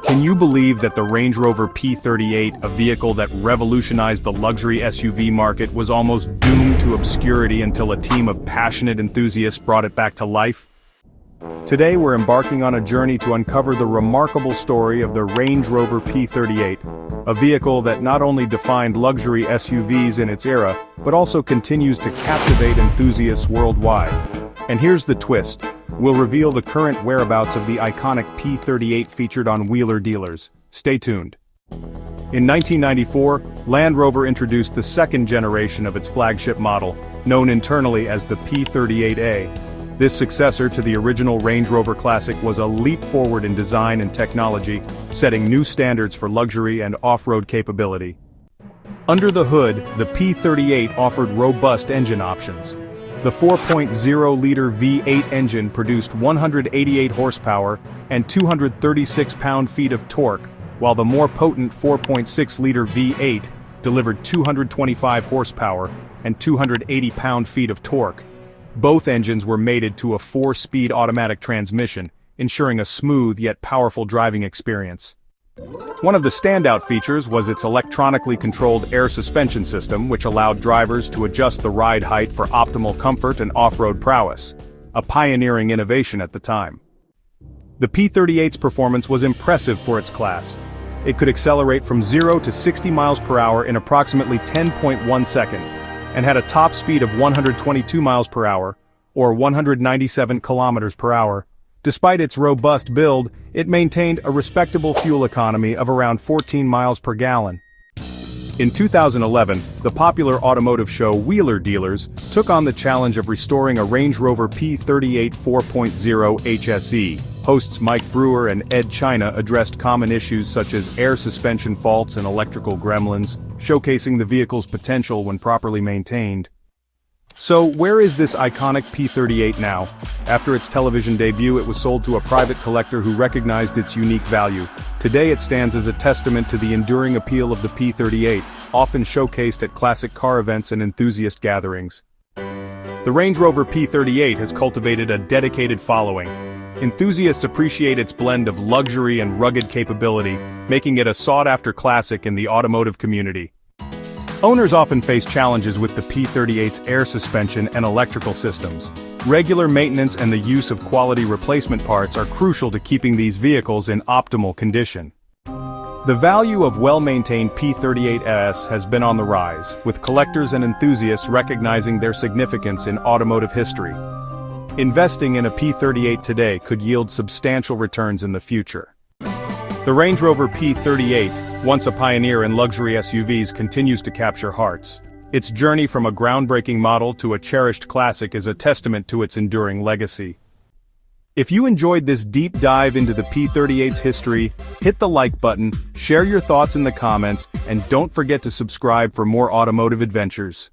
Can you believe that the Range Rover P38, a vehicle that revolutionized the luxury SUV market, was almost doomed to obscurity until a team of passionate enthusiasts brought it back to life? Today we're embarking on a journey to uncover the remarkable story of the Range Rover P38, a vehicle that not only defined luxury SUVs in its era, but also continues to captivate enthusiasts worldwide. And here's the twist. We'll reveal the current whereabouts of the iconic P38 featured on wheeler dealers. Stay tuned. In 1994, Land Rover introduced the second generation of its flagship model, known internally as the P38A. This successor to the original Range Rover Classic was a leap forward in design and technology, setting new standards for luxury and off-road capability. Under the hood, the P38 offered robust engine options. The 4.0-liter V8 engine produced 188 horsepower and 236 pound-feet of torque, while the more potent 4.6-liter V8 delivered 225 horsepower and 280 pound-feet of torque. Both engines were mated to a 4-speed automatic transmission, ensuring a smooth yet powerful driving experience. One of the standout features was its electronically controlled air suspension system, which allowed drivers to adjust the ride height for optimal comfort and off-road prowess, a pioneering innovation at the time. The P38's performance was impressive for its class. It could accelerate from 0 to 60 miles per hour in approximately 10.1 seconds, and had a top speed of 122 miles per hour, or 197 kilometers per hour. Despite its robust build, it maintained a respectable fuel economy of around 14 miles per gallon. In 2011, the popular automotive show Wheeler Dealers took on the challenge of restoring a Range Rover P38 4.0 HSE. Hosts Brewer and Edd China addressed common issues such as air suspension faults and electrical gremlins, showcasing the vehicle's potential when properly maintained. So, where is this iconic P38 now? After its television debut, it was sold to a private collector who recognized its unique value. Today it stands as a testament to the enduring appeal of the P38, often showcased at classic car events and enthusiast gatherings. The Range Rover P38 has cultivated a dedicated following. Enthusiasts appreciate its blend of luxury and rugged capability, making it a sought-after classic in the automotive community. Owners often face challenges with the P38's air suspension and electrical systems. Regular maintenance and the use of quality replacement parts are crucial to keeping these vehicles in optimal condition. The value of well-maintained P38s has been on the rise, with collectors and enthusiasts recognizing their significance in automotive history. Investing in a P38 today could yield substantial returns in the future. The Range Rover P38, once a pioneer in luxury SUVs, continues to capture hearts. Its journey from a groundbreaking model to a cherished classic is a testament to its enduring legacy. If you enjoyed this deep dive into the P38's history, hit the like button, share your thoughts in the comments, and don't forget to subscribe for more automotive adventures.